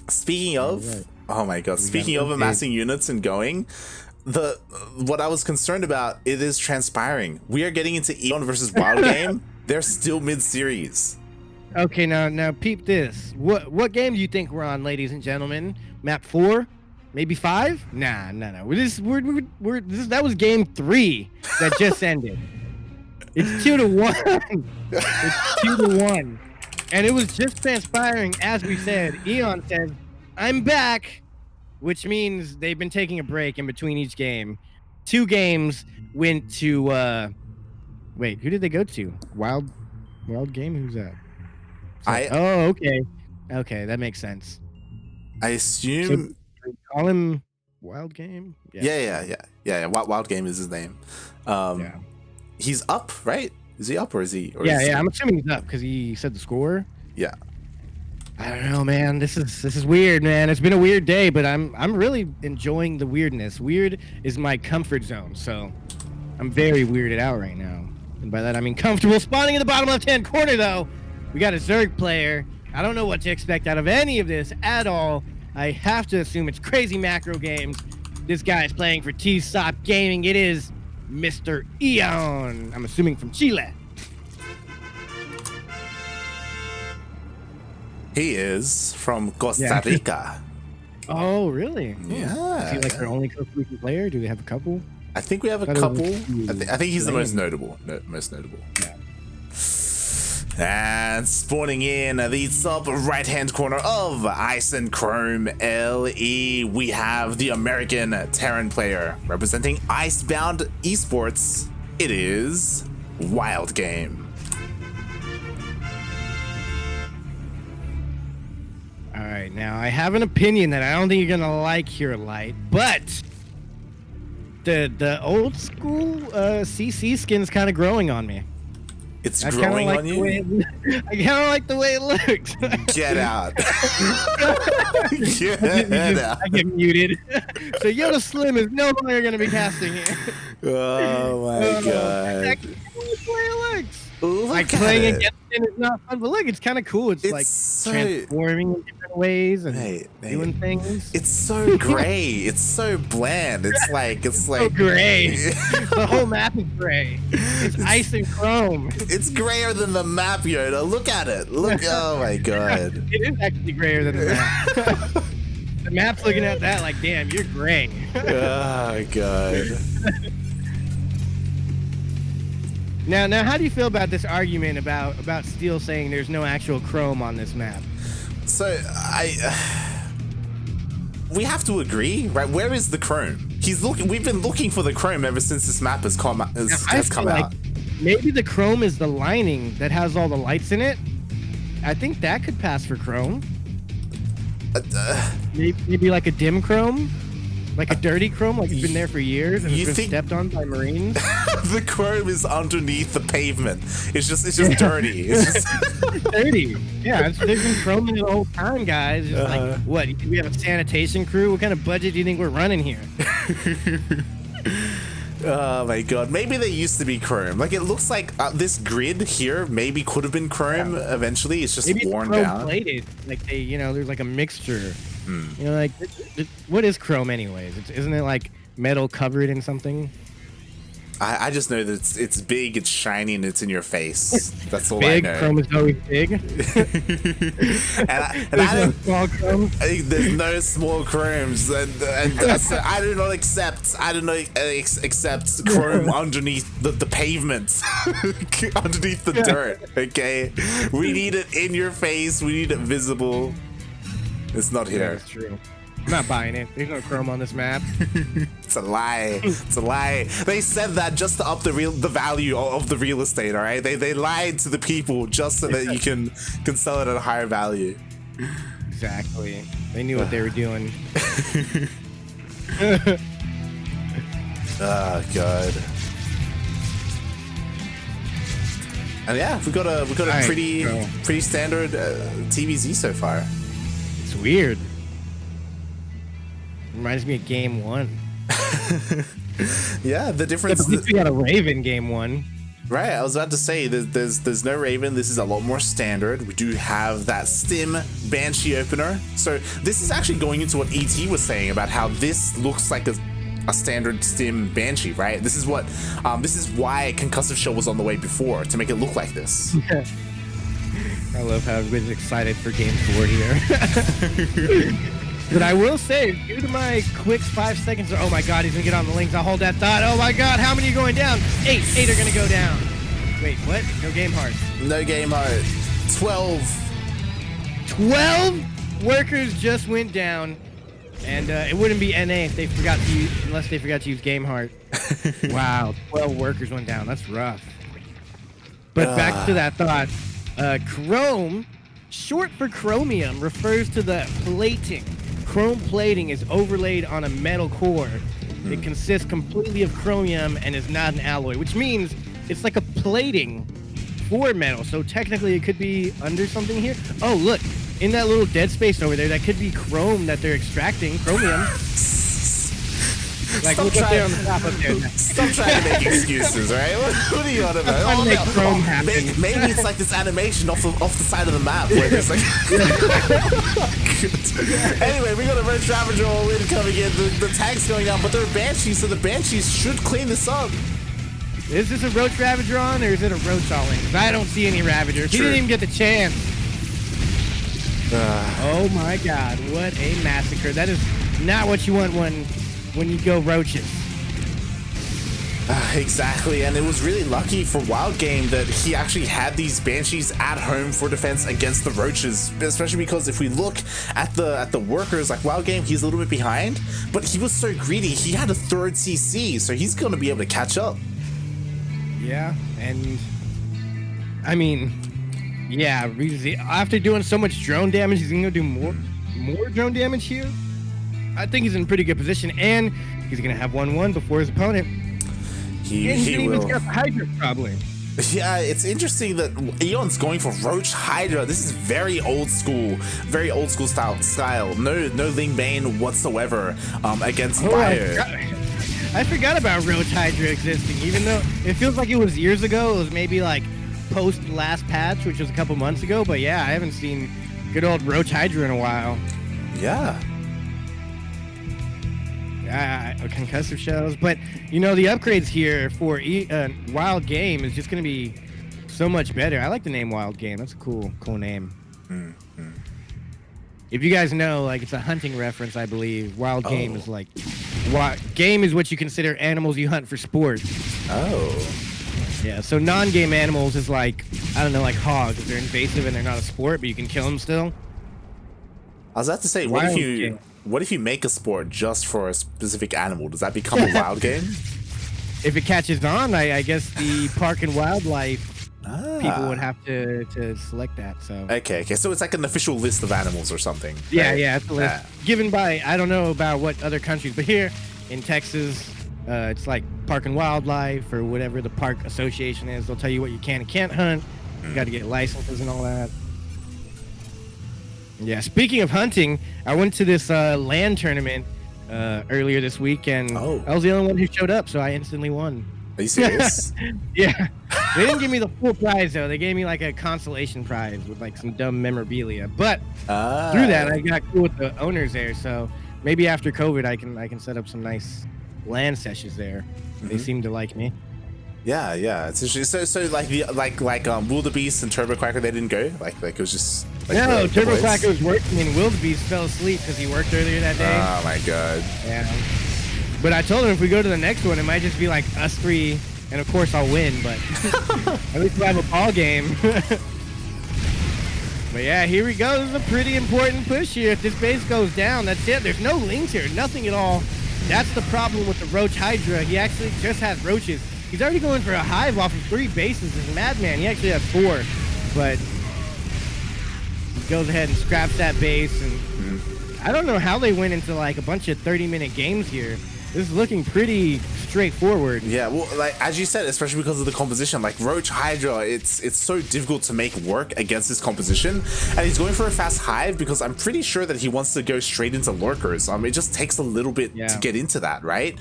Speaking of, right. oh my god, We speaking got of amassing units and going, what I was concerned about, it is transpiring. We are getting into EON versus WildGame. They're still mid-series. Okay, now peep this. What game do you think we're on, ladies and gentlemen? Map 4? Maybe 5? Nah. That was game 3 that just ended. It's 2-1. It's 2-1. And it was just transpiring, as we said. EON says, I'm back, which means they've been taking a break in between each game. 2 games went to, wait, who did they go to? WildGame? Who's that? Oh, okay. Okay, that makes sense. I assume... So, call him WildGame? Yeah. WildGame is his name. Yeah. He's up, right? Is he up or is he? Yeah. I'm assuming he's up because he said the score. Yeah. I don't know, man. This is weird, man. It's been a weird day, but I'm really enjoying the weirdness. Weird is my comfort zone, so I'm very weirded out right now. And by that I mean comfortable. Spawning in the bottom left-hand corner, though. We got a Zerg player. I don't know what to expect out of any of this at all. I have to assume it's crazy macro games. This guy is playing for T-Sop Gaming. It is Mr. EON. I'm assuming from Chile. He is from Costa Rica. Oh, really? Yeah. Is he like their only Costa Rican player? Do they have a couple? I think we have a couple. I think he's the most notable. Yeah. And spawning in the top right-hand corner of Ice and Chrome LE, we have the American Terran player representing Icebound Esports. It is WildGame. All right, now I have an opinion that I don't think you're gonna like here, Light, but the old school CC skin's kind of growing on me. It's growing on you? I kind of like the way it looks. Get out. Get out. I get muted. So Yodaslim is no longer going to be casting here. Oh my god. That's the way it looks. Look like at playing it. against it is not fun, but look, it's kind of cool. It's like transforming in different ways and doing things. It's so gray. It's so bland. It's like so gray. The whole map is gray. It's ice and chrome. It's grayer than the map, Yoda. Look at it. Look. Oh my god. It is actually grayer than the map. The map's looking at that like, damn, you're gray. Oh god. Now, how do you feel about this argument about Steel saying there's no actual chrome on this map? So we have to agree, right? Where is the chrome? We've been looking for the chrome ever since this map has come out. Maybe the chrome is the lining that has all the lights in it. I think that could pass for chrome. Maybe like a dim chrome. Like a dirty chrome, like it's been there for years and it's been stepped on by Marines. The chrome is underneath the pavement. It's just dirty. It's just dirty. Yeah, there's been chrome in it the whole time, guys. Just like, what? Do we have a sanitation crew? What kind of budget do you think we're running here? Oh my god. Maybe they used to be chrome. Like it looks like this grid here maybe could have been chrome eventually. It's just maybe worn chrome down. Plated. Like there's like a mixture. You know, like what is chrome anyways? Isn't it like metal covered in something? I just know that it's big, it's shiny, and it's in your face. That's all big, I know. Chrome is always big. There's no small chromes, and so I do not accept chrome underneath the pavement, underneath the dirt. Okay, we need it in your face. We need it visible. It's not here. Yeah, that's true. I'm not buying it. There's no chrome on this map. It's a lie. It's a lie. They said that just to up the value of the real estate. All right. They lied to the people just so that you can sell it at a higher value. Exactly. They knew what they were doing. Oh god. And yeah, we got a pretty standard TVZ so far. It's weird. Reminds me of game 1. Yeah, the difference. Yeah, we got a Raven game 1. Right, I was about to say there's no Raven. This is a lot more standard. We do have that Stim Banshee opener. So this is actually going into what ET was saying about how this looks like a standard Stim Banshee, right? This is what this is why Concussive Shell was on the way before, to make it look like this. I love how everybody's excited for game 4 here. But I will say, due to my quick 5 seconds, oh my god, he's gonna get on the links. I'll hold that thought. Oh my god, how many are going down? 8 are gonna go down. Wait, what? No game heart. No game heart. 12 workers just went down, and it wouldn't be NA if they forgot to use, unless they forgot to use game heart. Wow, 12 workers went down. That's rough. But back to that thought. Chrome, short for chromium, refers to the plating. Chrome plating is overlaid on a metal core. It consists completely of chromium and is not an alloy, which means it's like a plating for metal. So technically it could be under something here. Oh, look, in that little dead space over there, that could be chrome that they're extracting, chromium. Like, look up there on the top up there. Stop trying to make excuses, right? What are you on about? I'm trying to make Chrome happen. Maybe it's like this animation off the side of the map where there's like. Anyway, we got a Roach Ravager all in coming in. The tank's going down, but they're Banshees, so the Banshees should clean this up. Is this a Roach Ravager on, or is it a Roach all in? Because I don't see any Ravagers. He didn't even get the chance. Oh my god, what a massacre. That is not what you want when you go roaches. Exactly, and it was really lucky for WildGame that he actually had these Banshees at home for defense against the roaches, especially because if we look at the workers, like WildGame, he's a little bit behind, but he was so greedy, he had a third CC, so he's going to be able to catch up. Yeah, and I mean, yeah, after doing so much drone damage, he's going to do more drone damage here. I think he's in pretty good position, and he's going to have 1-1 before his opponent. He will. Got the Hydra, probably. Yeah, it's interesting that EON's going for Roach Hydra. This is very old school style. No Ling Bane whatsoever against Bio. I forgot about Roach Hydra existing, even though it feels like it was years ago. It was maybe like post last patch, which was a couple months ago. But yeah, I haven't seen good old Roach Hydra in a while. Yeah. Concussive shells, but you know the upgrades here for WildGame is just going to be so much better. I like the name WildGame. That's a cool name. If you guys know, like, it's a hunting reference, I believe. WildGame is like, game is what you consider animals you hunt for sport. Oh. Yeah. So non-game animals is like, I don't know, like hogs. They're invasive and they're not a sport, but you can kill them still. I was about to say, what if you make a sport just for a specific animal? Does that become a wild game? If it catches on, I guess the park and wildlife people would have to select that. So okay, so it's like an official list of animals or something. Yeah, right? Yeah, it's a list given by, I don't know about what other countries, but here in Texas, it's like park and wildlife or whatever the park association is. They'll tell you what you can and can't hunt. You got to get licenses and all that. Yeah, speaking of hunting, I went to this LAN tournament earlier this week, and I was the only one who showed up, so I instantly won. Are you serious? Yeah. They didn't give me the full prize, though. They gave me like a consolation prize with like some dumb memorabilia. But through that, I got cool with the owners there, so maybe after COVID, I can set up some nice LAN sessions there. They seem to like me. Yeah, it's interesting. So like Wildebeest and Turbo Quacker, they didn't go. Like it was just. Like no, Turbo Quacker was working, and Wildebeest fell asleep because he worked earlier that day. Oh my god. Yeah. But I told him if we go to the next one, it might just be like us three, and of course I'll win. But at least we'll have a ball game. But yeah, here we go. This is a pretty important push here. If this base goes down, that's it. There's no links here, nothing at all. That's the problem with the Roach Hydra. He actually just has roaches. He's already going for a hive off of 3 bases. This madman. He actually has 4, but he goes ahead and scraps that base. And I don't know how they went into like a bunch of 30-minute games here. This is looking pretty straightforward. Yeah, well, like as you said, especially because of the composition, like Roach Hydra, it's so difficult to make work against this composition, and he's going for a fast hive because I'm pretty sure that he wants to go straight into lurkers. It just takes a little bit to get into that, right?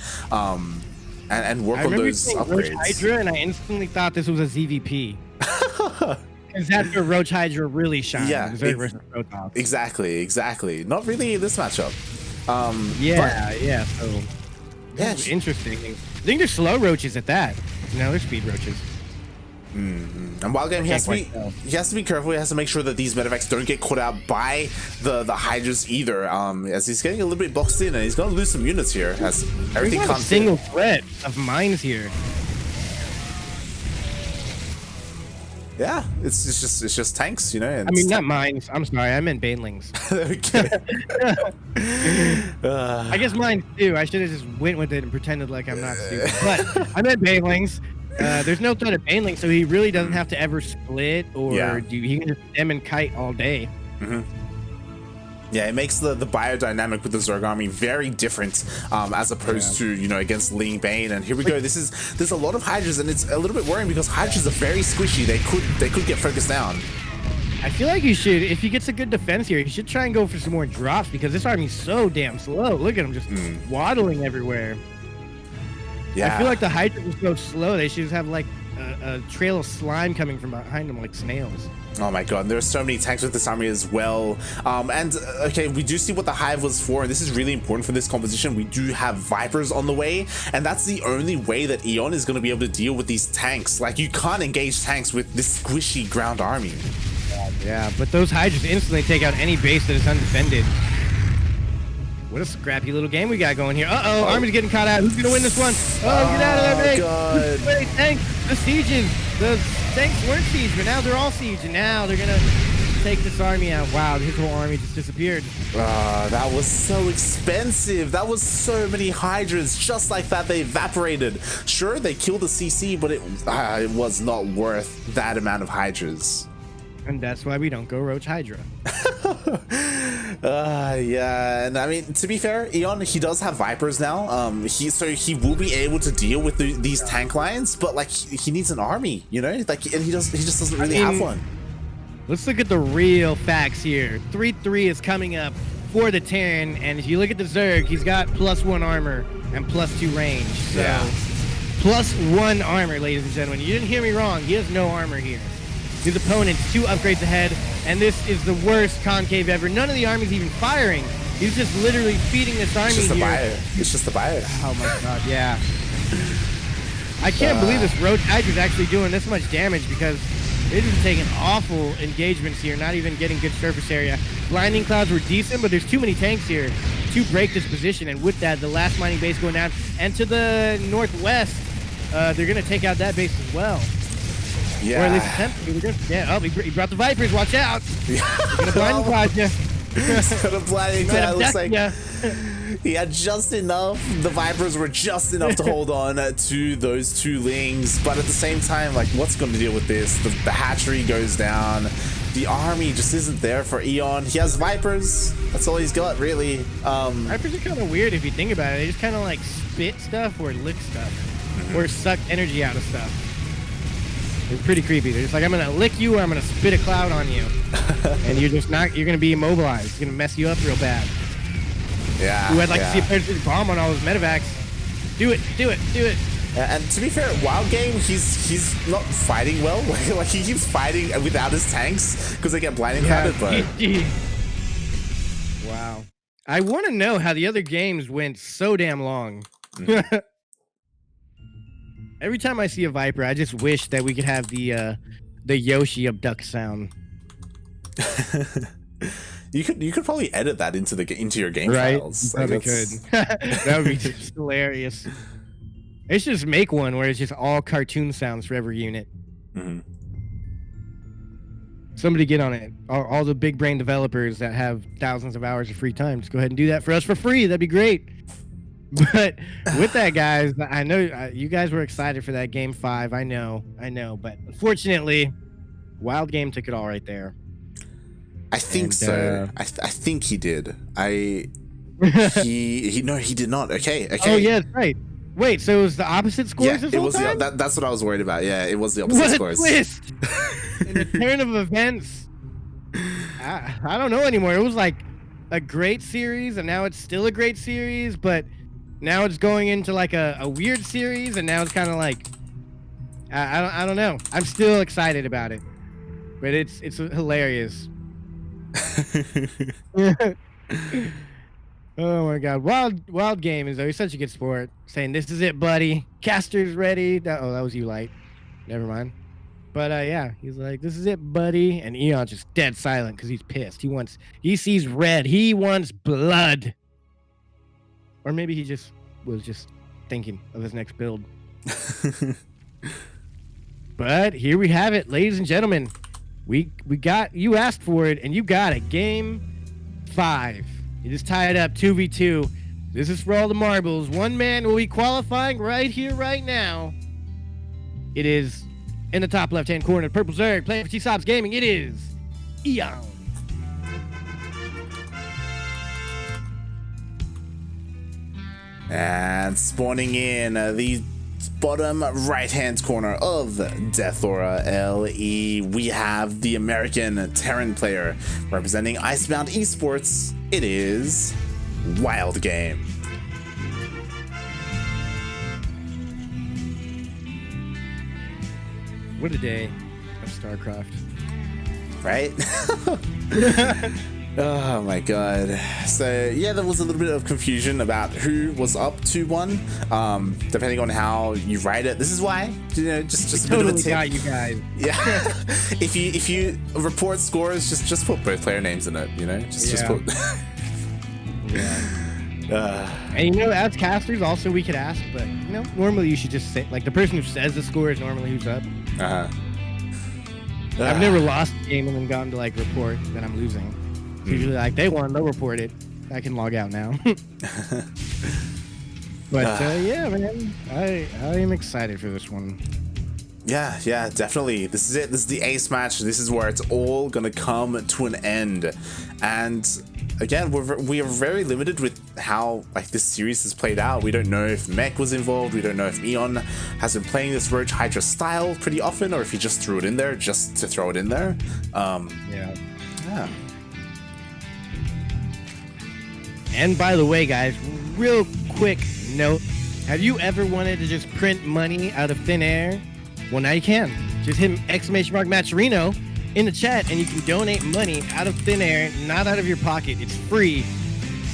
and work I on remember those seeing Roach upgrades. Hydra, and I instantly thought this was a ZvP. Because that's where Roach Hydra really shines. Yeah, Zerg versus Protoss. exactly. Not really this matchup. Yeah. So Yeah, this is interesting. I think they're slow roaches at that. No, they're speed roaches. And WildGame, he has to be careful. He has to make sure that these medevacs don't get caught out by the Hydras either. As he's getting a little bit boxed in, and he's gonna lose some units here. As everything comes. Single threat of mines here. Yeah, it's just tanks, you know. And I mean, not mines. I'm sorry, I meant banelings. I guess mines too. I should have just went with it and pretended like I'm not stupid. But I meant banelings. There's no threat of baneling, so he really doesn't have to ever split or do. He can just stem and kite all day. Yeah, it makes the biodynamic with the Zerg army very different as opposed to, you know, against Ling Bane. And here we go. There's a lot of Hydras, and it's a little bit worrying because Hydras are very squishy. They could get focused down. I feel like you should, if he gets a good defense here, he should try and go for some more drops because this army's so damn slow. Look at him just waddling everywhere. Yeah. I feel like the Hydras are so slow. They should just have like a trail of slime coming from behind them like snails. Oh my god, there are so many tanks with this army as well. Okay, we do see what the Hive was for, and this is really important for this composition. We do have Vipers on the way, and that's the only way that EON is going to be able to deal with these tanks. Like, you can't engage tanks with this squishy ground army. Yeah, but those Hydras instantly take out any base that is undefended. What a scrappy little game we got going here. Uh-oh, army's getting caught out. Who's going to win this one? Oh, get out of there, mate. God. Wait, tanks, the sieges. The tanks weren't siege, but now they're all siege, and now they're going to take this army out. Wow, his whole army just disappeared. That was so expensive. That was so many Hydras. Just like that, they evaporated. Sure, they killed the CC, but it was not worth that amount of Hydras. And that's why we don't go Roach Hydra. Yeah, and I mean, to be fair, EON, he does have Vipers now. So he will be able to deal with these tank lines, but like he needs an army, you know, like, and he just doesn't really have one. Let's look at the real facts here. 3-3 is coming up for the Terran, and if you look at the Zerg, he's got +1 armor and +2 range. So +1 armor, ladies and gentlemen. You didn't hear me wrong. He has no armor here. His opponent's 2 upgrades ahead, and this is the worst concave ever. None of the army's even firing. He's just literally feeding this army here. It's just the bio. Oh my god, yeah. I can't believe this Roach Hydra's actually doing this much damage because they're just taking awful engagements here, not even getting good surface area. Blinding Clouds were decent, but there's too many tanks here to break this position, and with that, the last mining base going down. And to the northwest, they're going to take out that base as well. Yeah. Or at least attempt. Yeah. Oh, he brought the Vipers. Watch out. He's gonna blinding cloud you. He's gonna blinding cloud. Looks like he had just enough. The Vipers were just enough to hold on to those 2 Lings. But at the same time, like, what's going to deal with this? The hatchery goes down. The army just isn't there for EON. He has Vipers. That's all he's got, really. Vipers are kind of weird if you think about it. They just kind of like spit stuff or lick stuff. Or suck energy out of stuff. It's pretty creepy. They're just like, I'm gonna lick you or I'm gonna spit a cloud on you. And you're gonna be immobilized. It's gonna mess you up real bad. Yeah. Ooh, I'd like to see a parasitic bomb on all those medevacs. Do it. And to be fair, WildGame, he's not fighting well. Like he keeps fighting without his tanks because they get blinding clouded, but wow. I want to know how the other games went so damn long. Every time I see a Viper, I just wish that we could have the Yoshi abduct sound. You could probably edit that into your game files. Probably could. That would be just hilarious. They should just make one where it's just all cartoon sounds for every unit. Somebody get on it. All the big brain developers that have thousands of hours of free time, just go ahead and do that for us for free. That'd be great. But with that, guys, I know you guys were excited for that game 5. I know, but unfortunately, WildGame took it all right there. I think so. I think he did. He did not. Okay. Oh yeah, that's right. Wait, so it was the opposite scores this whole time? That's what I was worried about. Yeah, it was the opposite scores. What a twist! In the turn of events. I don't know anymore. It was like a great series, and now it's still a great series, but now it's going into like a weird series, and now it's kind of like I don't know. I'm still excited about it, but it's hilarious. Oh my God, WildGame is always such a good sport. Saying this is it, buddy. Caster's ready. That was you, Light. Never mind. But yeah, he's like, this is it, buddy. And EON's just dead silent because he's pissed. He sees red. He wants blood. Or maybe he was just thinking of his next build. But here we have it, ladies and gentlemen. We got, you asked for it, and you got it. Game 5. It is tied up 2v2. This is for all the marbles. One man will be qualifying right here, right now. It is in the top left-hand corner, Purple Zerg, playing for T-Sobs Gaming. It is EON. And spawning in the bottom right-hand corner of Death Aura LE, we have the American Terran player representing Icebound Esports. It is WildGame. What a day of StarCraft. Right? Oh my God. So yeah, there was a little bit of confusion about who was up 2-1, depending on how you write it. This is why, you know, just a bit of a tip. Got you guys. Yeah. if you report scores, just put both player names in it, you know? Just put Yeah. And you know, as casters also we could ask, but you know, normally you should just say, like, the person who says the score is normally who's up. I've never lost a game and then gotten to like report that I'm losing. It's usually like they won, they'll report it. I can log out now. But yeah, man, I am excited for this one. Yeah, definitely. This is it. This is the ace match. This is where it's all gonna come to an end. And again, we are very limited with how like this series has played out. We don't know if Mech was involved. We don't know if EON has been playing this Roach Hydra style pretty often, or if he just threw it in there just to throw it in there. Yeah. Yeah. And by the way, guys, real quick note: have you ever wanted to just print money out of thin air? Well, now you can. Just hit !Matcherino in the chat, and you can donate money out of thin air, not out of your pocket. It's free,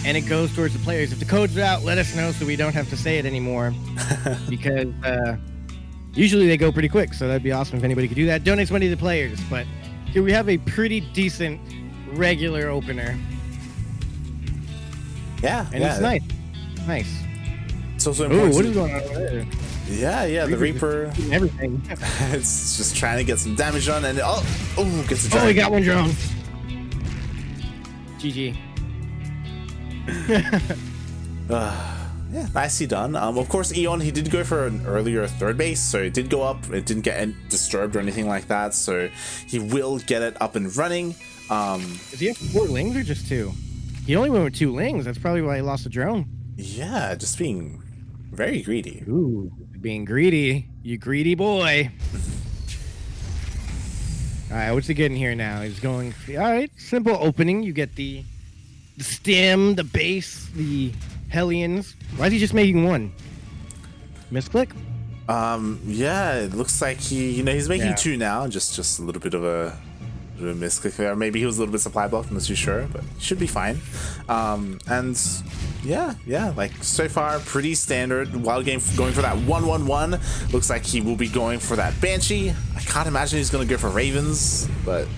and it goes towards the players. If the codes are out, let us know so we don't have to say it anymore. Because usually they go pretty quick, so that'd be awesome if anybody could do that. Donates money to the players. But here we have a pretty decent regular opener. Yeah, and it's nice. Nice. It's also important. What is going on over there? Yeah, the Reaper. Everything. It's just trying to get some damage on, and gets a drone. Oh, he got one drone. GG. Yeah, nicely done. Of course, EON, he did go for an earlier third base, so it did go up. It didn't get disturbed or anything like that, so he will get it up and running. Does he have 4 lings or just 2? He only went with 2 lings. That's probably why he lost the drone. Yeah, just being very greedy. Ooh, being greedy. You greedy boy. All right, what's he getting here now? He's going. All right, simple opening. You get the stem, the base, the Hellions. Why is he just making 1? Misclick? Yeah, it looks like he's making 2 now. Just a little bit of a misclick there. Maybe he was a little bit supply blocked. I'm not too sure, but should be fine. And yeah, like so far pretty standard. WildGame going for that 1-1-1. Looks like he will be going for that Banshee. I can't imagine he's gonna go for Ravens, but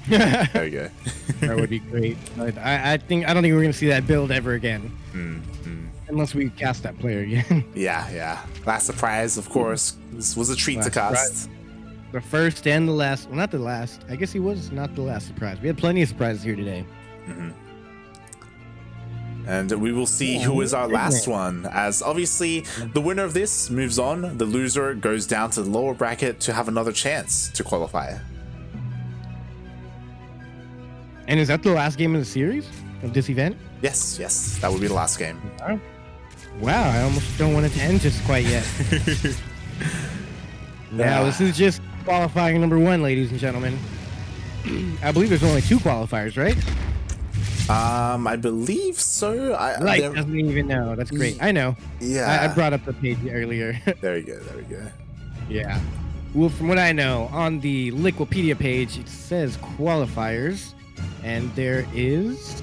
there we go. That would be great. I don't think we're gonna see that build ever again. Unless we cast that player again. Yeah. Last surprise, of course. This was a treat to cast. The first and the last. Well, not the last. I guess he was not the last surprise. We had plenty of surprises here today. And we will see who is our last one, as obviously the winner of this moves on. The loser goes down to the lower bracket to have another chance to qualify. And is that the last game of the series of this event? Yes, that would be the last game. Wow, I almost don't want it to end just quite yet. Now, this is just qualifying number 1, ladies and gentlemen. I believe there's only 2 qualifiers, right? I believe so. Light doesn't even know. That's great. I know. Yeah. I brought up the page earlier. There we go. There we go. Yeah. Well, from what I know, on the Liquipedia page, it says qualifiers, and there is,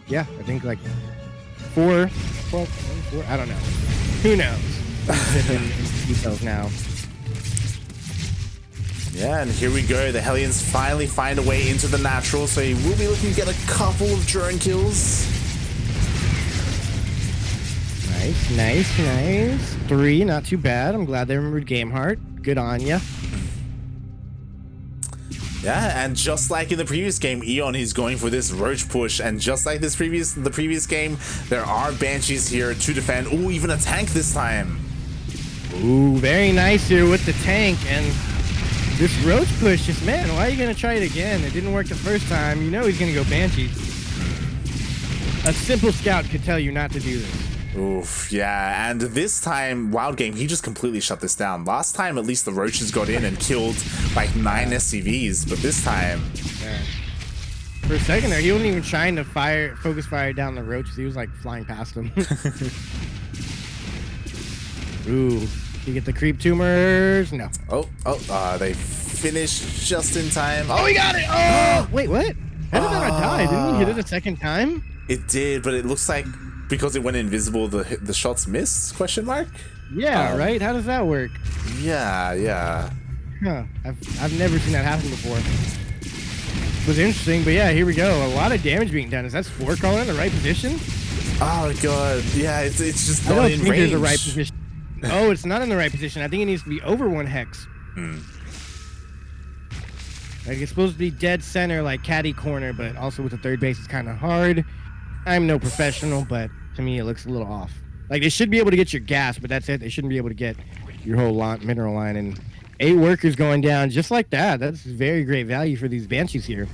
yeah, I think like four, I don't know. Who knows? in details now. Yeah, and here we go. The Hellions finally find a way into the natural, so he will be looking to get a couple of drone kills. Nice. 3, not too bad. I'm glad they remembered Game Heart. Good on ya. Yeah, and just like in the previous game, EON is going for this roach push, and just like the previous game, there are Banshees here to defend. Ooh, even a tank this time. Ooh, very nice here with the tank, and this roach push, just, man, why are you going to try it again? It didn't work the first time. You know he's going to go Banshee. A simple scout could tell you not to do this. Oof, yeah, and this time, WildGame, he just completely shut this down. Last time, at least the roaches got in and killed like 9 SCVs, but this time... Yeah. For a second there, he wasn't even trying to focus fire down the roaches. He was like flying past them. Ooh. You get the creep tumors? No. They finished just in time. Oh, he got it! Oh! Wait, what? How did that not die? Didn't he hit it a second time? It did, but it looks like because it went invisible, the shots missed? Question mark? Yeah, right? How does that work? Yeah. Huh. I've never seen that happen before. It was interesting, but yeah, here we go. A lot of damage being done. Is that Spore Caller in the right position? Oh, God. Yeah, it's just not in range. There's the right position. Oh, it's not in the right position. I think it needs to be over 1 hex. Like, it's supposed to be dead center, like caddy corner, but also with the third base, it's kind of hard. I'm no professional, but to me, it looks a little off. Like, they should be able to get your gas, but that's it. They shouldn't be able to get your whole mineral line. And 8 workers going down just like that. That's very great value for these Banshees here.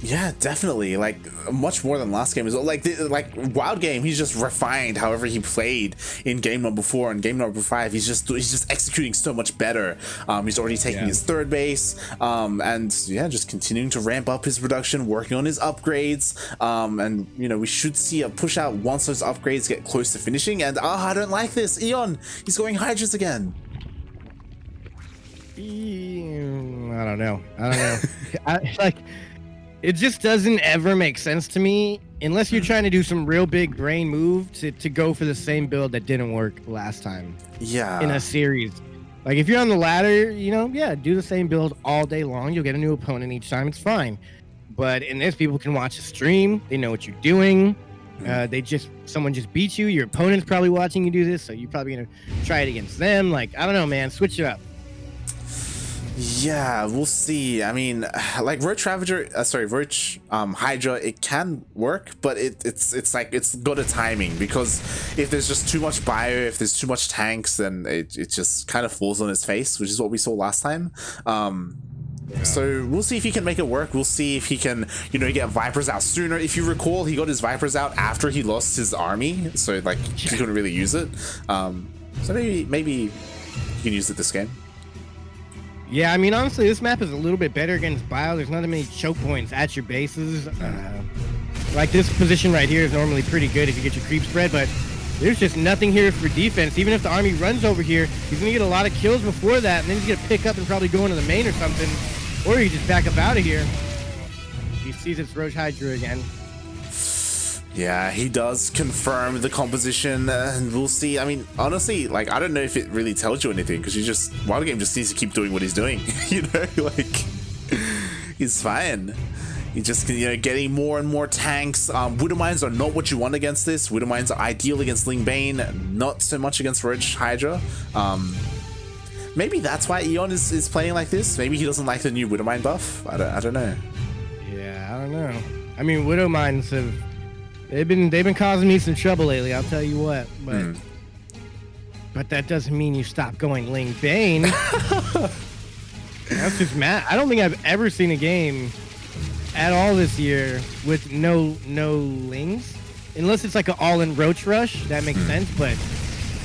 Yeah, definitely. Like, much more than last game. Like WildGame, he's just refined however he played in game number 4 and game number 5. He's just executing so much better. He's already taking his third base, and yeah, just continuing to ramp up his production, working on his upgrades. And you know, we should see a push out once those upgrades get close to finishing. And I don't like this. EON, he's going Hydras again. I don't know. It just doesn't ever make sense to me unless you're trying to do some real big brain move to go for the same build that didn't work last time. Yeah. In a series. Like, if you're on the ladder, you know, yeah, do the same build all day long. You'll get a new opponent each time. It's fine. But in this, people can watch a stream. They know what you're doing. Someone just beat you. Your opponent's probably watching you do this, so you're probably going to try it against them. Like, I don't know, man. Switch it up. Yeah, we'll see. I mean, like Roach Hydra, it can work, but it's like it's got a timing, because if there's just too much bio, if there's too much tanks, then it just kind of falls on its face, which is what we saw last time. So we'll see if he can make it work. We'll see if he can, you know, get Vipers out sooner. If you recall, he got his Vipers out after he lost his army, so like he couldn't really use it. So maybe he can use it this game. Yeah, I mean, honestly, this map is a little bit better against bio. There's not that many choke points at your bases. Like, this position right here is normally pretty good if you get your creep spread, but there's just nothing here for defense. Even if the army runs over here, he's going to get a lot of kills before that, and then he's going to pick up and probably go into the main or something, or he just back up out of here. He sees it's Roach Hydra again. Yeah, he does confirm the composition, and we'll see. I mean, honestly, like, I don't know if it really tells you anything, because WildGame just needs to keep doing what he's doing. You know, like, he's fine. He's just, you know, getting more and more tanks. Widowmines are not what you want against this. Widowmines are ideal against Ling Bane, not so much against Roach Hydra. Maybe that's why EON is playing like this. Maybe he doesn't like the new Widowmine buff. I don't know. Yeah, I don't know. I mean, Widowmines have... They've been causing me some trouble lately, I'll tell you what. But that doesn't mean you stop going Ling Bane. That's just mad. I don't think I've ever seen a game at all this year with no Lings. Unless it's like an all-in Roach Rush, that makes sense. But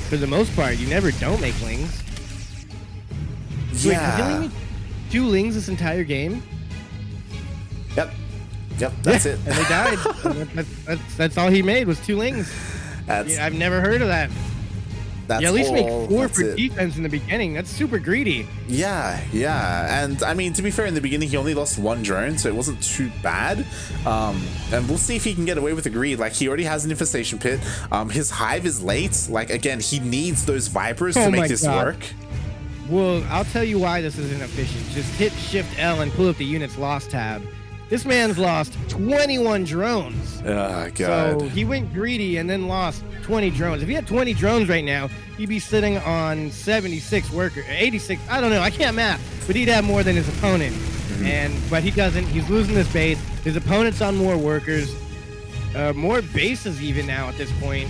for the most part, you never don't make Lings. Yeah. Wait, did you only make 2 Lings this entire game? Yep. Yep, that's it. And they died. And that's all he made was 2 lings. I've never heard of that. That's at least make 4 for it. defense in the beginning. That's super greedy. Yeah. And I mean, to be fair, in the beginning he only lost 1 drone, so it wasn't too bad. And we'll see if he can get away with the greed. Like, he already has an infestation pit. His hive is late. Like, again, he needs those vipers to make this work. Well, I'll tell you why this isn't efficient. Just hit Shift L and pull up the units lost tab. This man's lost 21 drones. Oh, God. So he went greedy and then lost 20 drones. If he had 20 drones right now, he'd be sitting on 76 workers, 86. I don't know. I can't math, but he'd have more than his opponent. But he doesn't. He's losing this base. His opponent's on more workers, more bases even now at this point,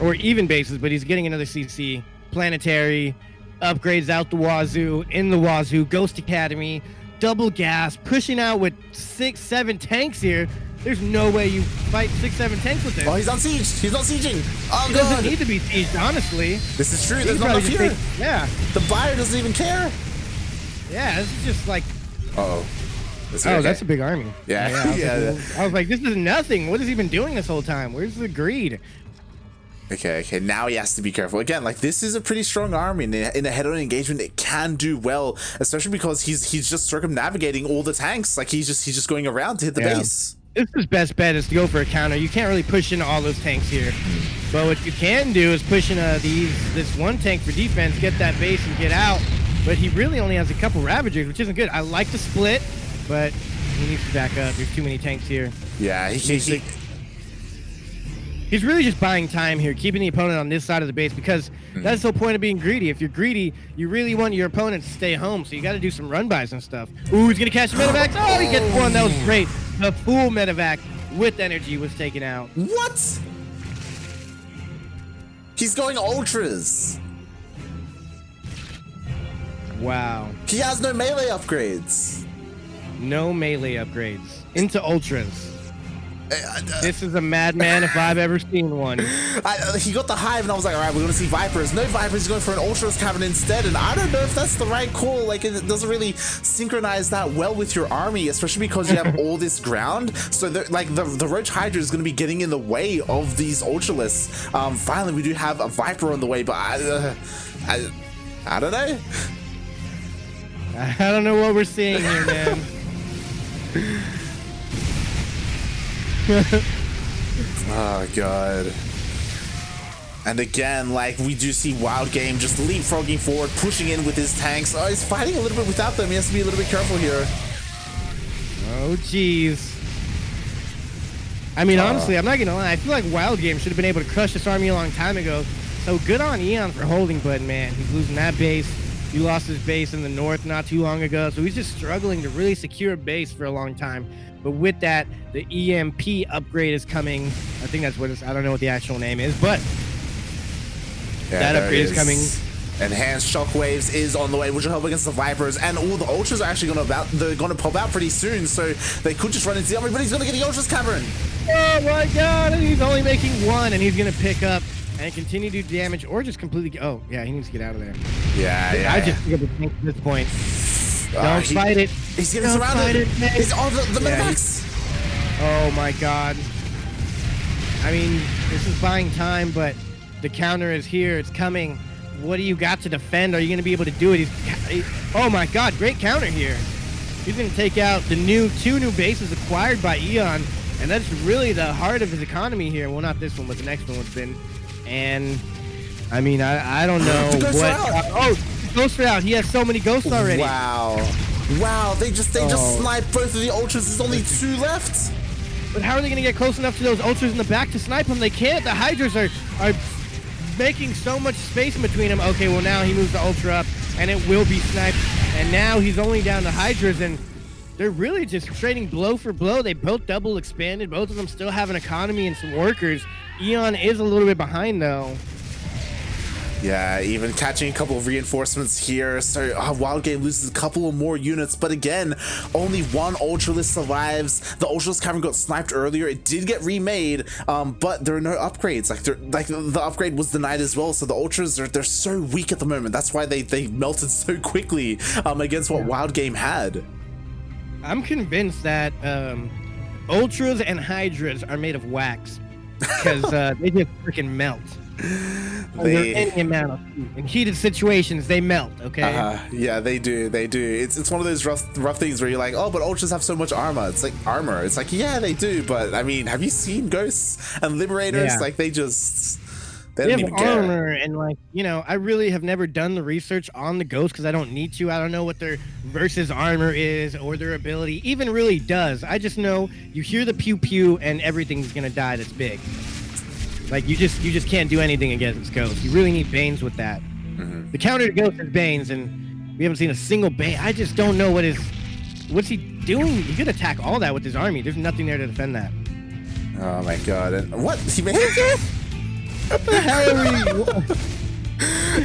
or even bases. But he's getting another CC, planetary, upgrades out the wazoo, in the wazoo, Ghost Academy. Double gas, pushing out with 6-7 tanks here. There's no way you fight 6-7 tanks with this. Oh, he's on siege. He's not sieging. Oh, he God. doesn't need to be sieged, honestly. This is true. There's not enough here. Yeah. The buyer doesn't even care. Yeah, this is just like... Uh-oh. That's a big army. Yeah. Yeah. I was like, this is nothing. What has he been doing this whole time? Where's the greed? Okay, now he has to be careful. Again, like, this is a pretty strong army. In a head-on engagement, it can do well, especially because he's just circumnavigating all the tanks. Like, he's just going around to hit the base. This is best bet is to go for a counter. You can't really push into all those tanks here. But what you can do is push in this 1 tank for defense, get that base and get out. But he really only has a couple Ravagers, which isn't good. I like the split, but he needs to back up. There's too many tanks here. Yeah, He's really just buying time here, keeping the opponent on this side of the base, because that's the whole point of being greedy. If you're greedy, you really want your opponent to stay home, so you got to do some run-bys and stuff. Ooh, he's going to catch a medevac. Oh, he gets 1. That was great. The full medevac with energy was taken out. What? He's going ultras. Wow. He has no melee upgrades. No melee upgrades. Into ultras. This is a madman if I've ever seen one. He got the hive, and I was like, all right, we're going to see vipers. No vipers, he's going for an ultras cavern instead, and I don't know if that's the right call. Like, it doesn't really synchronize that well with your army, especially because you have all this ground. So, the Roach Hydra is going to be getting in the way of these ultralists. Finally, we do have a viper on the way, but I don't know. I don't know what we're seeing here, man. Oh, God. And again, like, we do see WildGame just leapfrogging forward, pushing in with his tanks. Oh, he's fighting a little bit without them. He has to be a little bit careful here. Oh, jeez. I mean, honestly, I'm not gonna lie. I feel like WildGame should have been able to crush this army a long time ago. So good on EON for holding, but man, he's losing that base. He lost his base in the north not too long ago, so he's just struggling to really secure a base for a long time. But with that, the EMP upgrade is coming. I think that's what it's, I don't know what the actual name is, but yeah, that upgrade is coming. Enhanced shockwaves is on the way, which will help against the Vipers, and all the ultras are actually they're gonna pop out pretty soon, so they could just run into the army, but he's gonna get the ultras cavern. Oh my god, and he's only making 1, and he's gonna pick up and continue to do damage, or just completely oh yeah, he needs to get out of there. Yeah. I just pick up the tank at this point. Don't fight it. He's getting surrounded. He's on the medevacs. Oh my god. I mean, this is buying time, but the counter is here. It's coming. What do you got to defend? Are you going to be able to do it? Oh my god, great counter here. He's going to take out the two new bases acquired by EON, and that's really the heart of his economy here. Well, not this one, but the next one has been. And I mean, I don't know what. Ghosts are out. He has so many ghosts already. Wow, they just sniped both of the ultras. There's only 2 left. But how are they going to get close enough to those ultras in the back to snipe them? They can't. The Hydras are making so much space in between them. Okay, well now he moves the ultra up and it will be sniped. And now he's only down to Hydras, and they're really just trading blow for blow. They both double expanded. Both of them still have an economy and some workers. EON is a little bit behind though. Yeah, even catching a couple of reinforcements here. So WildGame loses a couple of more units, but again, only 1 ultralist survives. The ultralist cavern got sniped earlier. It did get remade, but there are no upgrades. Like the upgrade was denied as well. So the ultras they're so weak at the moment. That's why they melted so quickly against what WildGame had. I'm convinced that ultras and hydras are made of wax because they just freaking melt. Any amount of heat. In heated situations, they melt. Okay. Yeah, they do. They do. It's one of those rough things where you're like, oh, but ultras have so much armor. It's like armor. It's like, yeah, they do. But I mean, have you seen ghosts and liberators? Yeah. Like they don't They even have care. armor, and like, you know, I really have never done the research on the ghosts because I don't need to. I don't know what their versus armor is or their ability even really does. I just know you hear the pew pew and everything's gonna die that's big. Like you just can't do anything against ghosts. You really need Banes with that. Mm-hmm. The counter to ghosts is Banes, and we haven't seen a single Bane. I just don't know what's he doing. He could attack all that with his army. There's nothing there to defend that. Oh my god! And what he made it? What the hell are we?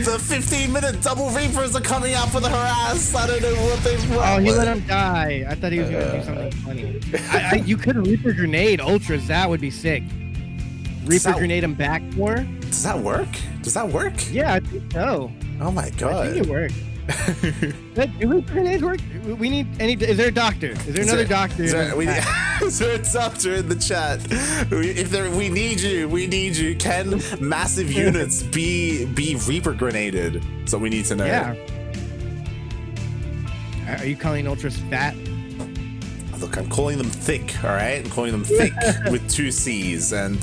The 15-minute double Reapers are coming out for the harass. I don't know what they want. Oh, he let him die. I thought he was gonna do something funny. You could Reaper grenade ultras. That would be sick. Reaper grenade him back more. Does that work? Does that work? Yeah, I think so. Oh my god! I think it works. Do Reaper grenades work? We need any. Is there a doctor? Is there another doctor? Is there a doctor in the chat? We need you. We need you. Can massive units be Reaper grenaded? So we need to know. Yeah. Are you calling ultras fat? Look, I'm calling them thick. All right, I'm calling them thick with 2 C's and.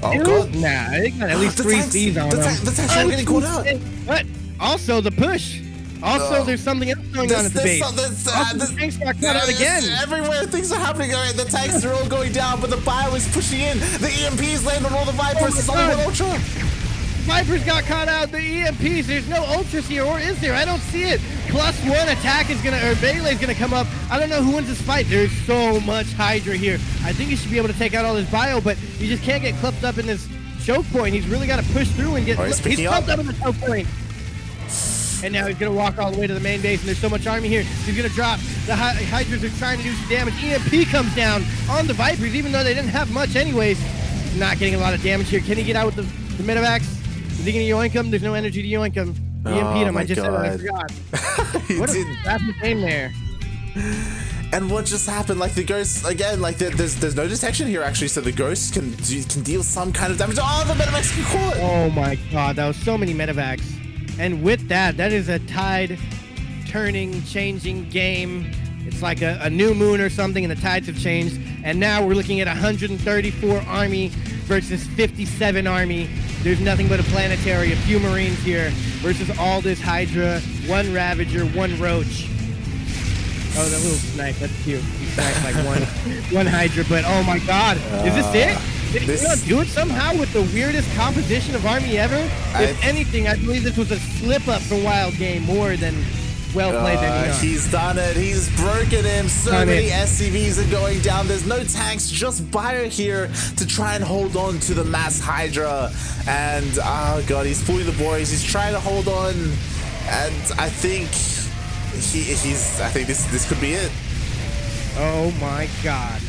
Oh Dude, god. Nah, I think got at least 3 C's on them. The tanks are getting called out. But also the push. Also, there's something else going on at the base. The tanks got cut out again. Everywhere things are happening. All right, the tanks are all going down, but the bio is pushing in. The EMPs land on all the Vipers. It's only one Ultra. Vipers got caught out. The EMPs. There's no ultras here, or is there? I don't see it. +1 attack is gonna, or Melee's gonna come up. I don't know who wins this fight. There's so much Hydra here. I think he should be able to take out all his bio, but you just can't get clipped up in this choke point. He's really got to push through and get. He's clipped up in the choke point. And now he's gonna walk all the way to the main base, and there's so much army here. He's gonna drop. The Hydras are trying to do some damage. EMP comes down on the Vipers, even though they didn't have much anyways. Not getting a lot of damage here. Can he get out with the Medivacs? Is he gonna yoink him? There's no energy to yoink him. EMP'd him. I just said that. I forgot. What a fast game there. And what just happened? Like the ghosts again. Like there's no detection here actually, so the ghosts can deal some kind of damage. Oh, the Medivacs can call it. Oh my god, that was so many Medivacs. And with that is a tide turning, changing game. It's like a new moon or something, and the tides have changed. And now we're looking at 134 army versus 57 army. There's nothing but a planetary, a few Marines here versus all this Hydra, 1 Ravager, 1 Roach. Oh, that little snipe, that's cute. He sniped like one Hydra, but oh my god, is this it? Did he do it somehow with the weirdest composition of army ever? If anything, I believe this was a slip-up for WildGame more than well-played than EON. He's done it. He's broken him. So many SCVs are going down. There's no tanks, just bio here to try and hold on to the mass Hydra. And, oh god, he's fooling the boys. He's trying to hold on. And I think I think this could be it. Oh my god.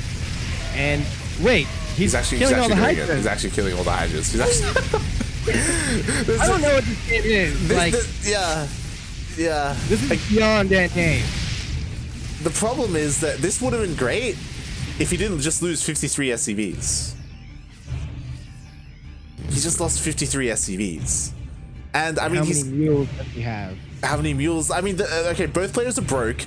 And wait, he's actually killing all the Hydras. He's actually killing all the Hydras. He's actually I don't know what this game is. Yeah. This is beyond that game. The problem is that this would have been great if he didn't just lose 53 SCVs. He just lost 53 SCVs. And I mean, how many mules does he have? How many mules? I mean, okay, both players are broke.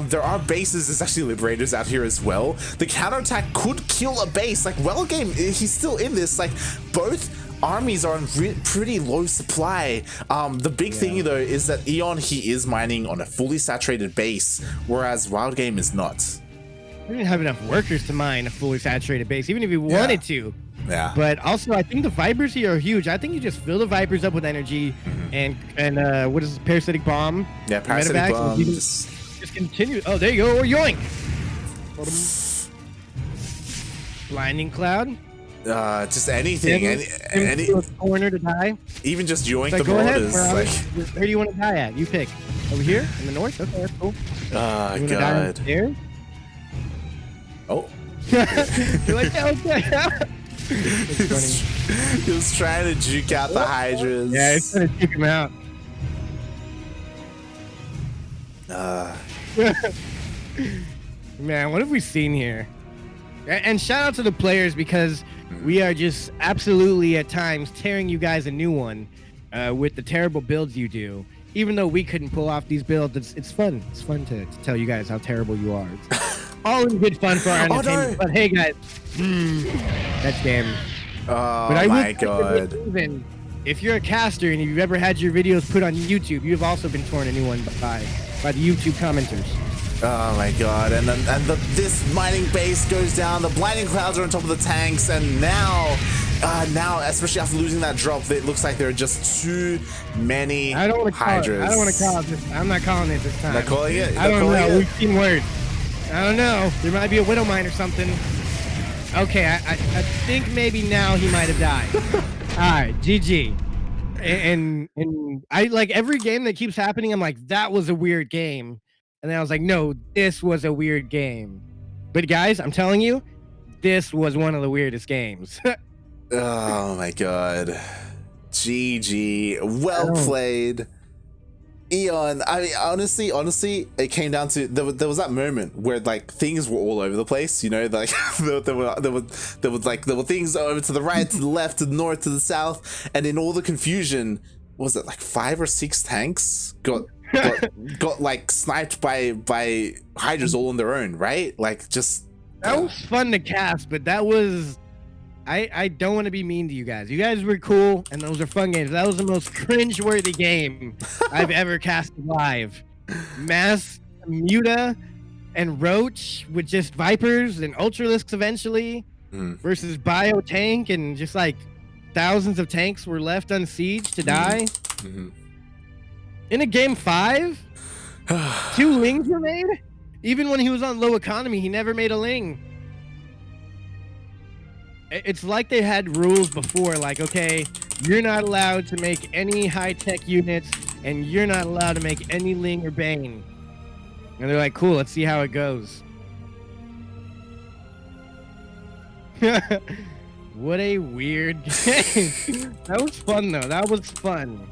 There are bases, there's actually Liberators out here as well. The counterattack could kill a base. Like, WildGame, he's still in this. Like, both armies are on pretty low supply. The big thing, though, is that EON, he is mining on a fully saturated base, whereas WildGame is not. We didn't have enough workers to mine a fully saturated base, even if he wanted to. Yeah. But also, I think the Vipers here are huge. I think you just fill the Vipers up with energy and what is this, parasitic bomb? Yeah, parasitic bomb. Just continue. Oh, there you go. Or yoink. Blinding cloud. Just anything. Any corner to die. Even just yoink the go borders. Ahead, where do you want to die at? You pick. Over here in the north. Okay, that's cool. Oh god. There. Oh. You're like, okay. He was trying to juke out the Hydras. Yeah, he's trying to juke him out. Man, what have we seen here? And shout out to the players, because we are just absolutely at times tearing you guys a new one with the terrible builds you do. Even though we couldn't pull off these builds, it's fun. It's fun to tell you guys how terrible you are. It's all in good fun for our entertainment. But hey, guys, that's game. Oh but my god. Even if you're a caster and you've ever had your videos put on YouTube, you've also been torn a new one by the YouTube commenters. Oh my god, and this mining base goes down, the blinding clouds are on top of the tanks, and now, especially after losing that drop, it looks like there are just too many Hydras. I don't want to call it this. I'm not calling it this time. Not calling it? I don't know. We've seen words. I don't know. There might be a Widow Mine or something. Okay, I think maybe now he might have died. Alright, GG. And I like every game that keeps happening, I'm like, that was a weird game. And then I was like, no, this was a weird game. But guys, I'm telling you, this was one of the weirdest games. Oh my god. GG. Well played. EON, I mean, honestly, it came down to there was that moment where like things were all over the place, you know, like there were things over to the right, to the left, to the north, to the south, and in all the confusion, was it like 5 or 6 tanks got like sniped by Hydras all on their own, right? Like just that was fun to cast, but that was I don't want to be mean to you guys. You guys were cool, and those are fun games. That was the most cringe-worthy game I've ever casted live. Mass Muta and Roach with just Vipers and Ultralisks eventually versus Bio Tank, and just like thousands of tanks were left on siege to die. In a game 5, 2 Lings were made? Even when he was on low economy, he never made a Ling. It's like they had rules before, like, okay, you're not allowed to make any high-tech units, and you're not allowed to make any Ling or Bane. And they're like, cool, let's see how it goes. What a weird game. That was fun, though. That was fun.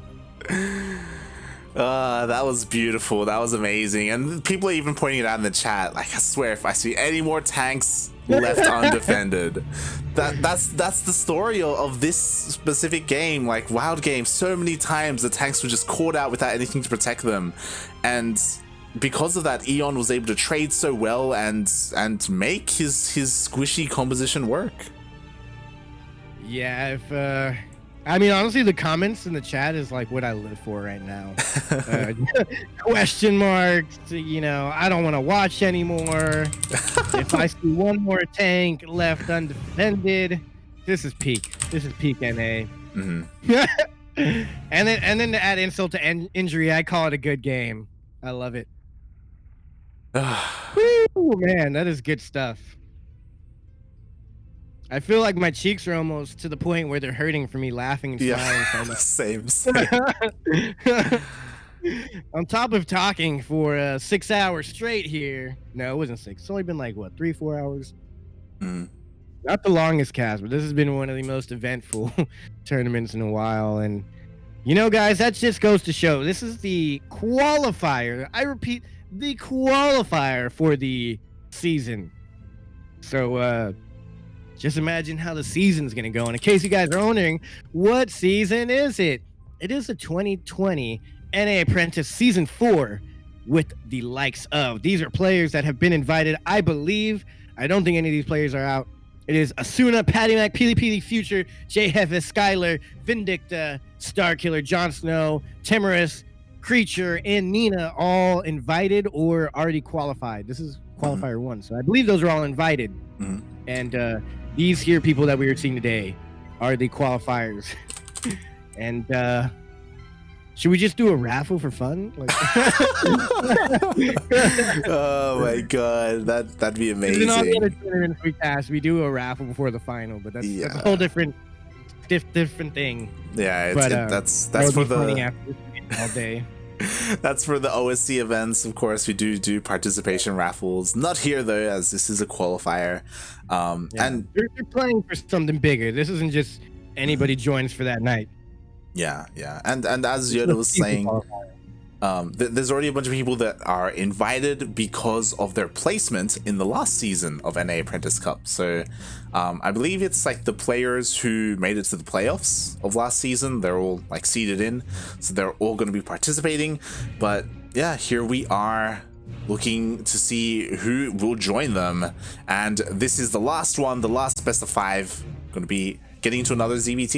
That was beautiful. That was amazing. And people are even pointing it out in the chat. Like, I swear, if I see any more tanks left undefended, that's the story of this specific game. Like WildGame, so many times the tanks were just caught out without anything to protect them, and because of that, EON was able to trade so well and make his squishy composition work. Yeah, if I mean, honestly, the comments in the chat is like what I live for right now. Question marks, you know, I don't want to watch anymore. If I see one more tank left undefended, this is peak. This is peak NA. And then to add insult to injury, I call it a good game. I love it. Woo, man, that is good stuff. I feel like my cheeks are almost to the point where they're hurting from me laughing and smiling. Same. On top of talking for 6 hours straight here. No, it wasn't 6. It's only been like, what, 3-4 hours? Not the longest cast, but this has been one of the most eventful tournaments in a while. And, you know, guys, that just goes to show. This is the qualifier. I repeat, the qualifier for the season. So, just imagine how the season's going to go. And in case you guys are wondering, what season is it? It is the 2020 NA Apprentice Season 4 with the likes of. These are players that have been invited, I believe. I don't think any of these players are out. It is Asuna, Patty Mac, Peely Peely, Future, J Hefis, Skylar, Vindicta, Starkiller, Jon Snow, Timorous, Creature, and Nina, all invited or already qualified. This is qualifier 1, so I believe those are all invited. And these here people that we were seeing today are the qualifiers. And should we just do a raffle for fun? Like oh my god, that'd be amazing. In all the other tournaments we cast, we do a raffle before the final, but that's a whole different thing. Yeah, but, that's for the all day. That's for the OSC events. Of course, we do participation raffles. Not here though, as this is a qualifier. And you're playing for something bigger. This isn't just anybody joins for that night. Yeah. And as Yoda was saying, there's already a bunch of people that are invited because of their placement in the last season of NA Apprentice Cup. So I believe it's like the players who made it to the playoffs of last season, they're all like seeded in, so they're all going to be participating. But yeah, here we are looking to see who will join them, and this is the last one, the last best of 5, going to be getting into another ZvT.